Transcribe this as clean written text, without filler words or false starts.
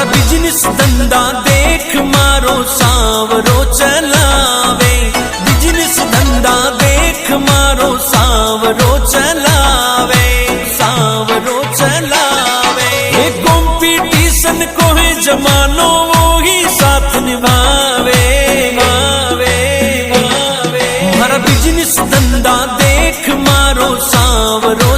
મારા બિઝનેસ ધંધા દેખ મારો સાવરો ચલાવે, બિઝનેસ ધંધા દેખ મારો સાવરો ચલાવે, સાવરો ચલાવે। ये कंपटीशन को है जमानो वो ही साथ निभावे, भावे भावे। मारा बिजनेस धंधा देख मारो सावरो